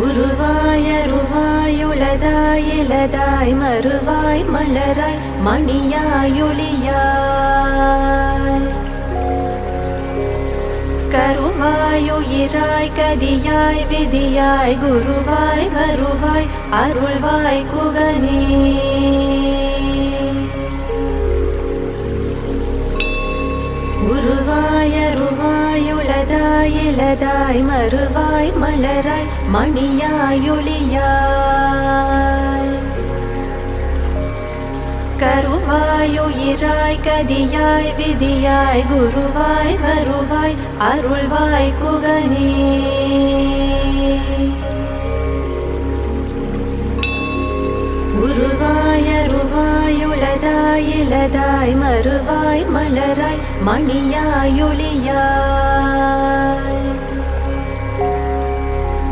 உருவாய் அருவாய் உளதாய் இலதாய் மறுவாய் மலராய் மணியாய் ஒளியாய் கருவாய் உயிராய் கதியாய் விதியாய் குருவாய் வருவாய் அருள்வாய் குகனே. உருவாய் அருவாய் உளதாய் இலதாய் மறுவாய் மலராய் மணியாய் ஒளியாய் கருவாய் உயிராய் கதியாய் விதியாய் குருவாய் வருவாய் அருள்வாய் குகனே. உருவாய் அருவாய் உளதாய் இலதாய் மறுவாய் மலராய் மணியாய் ஒளியாய்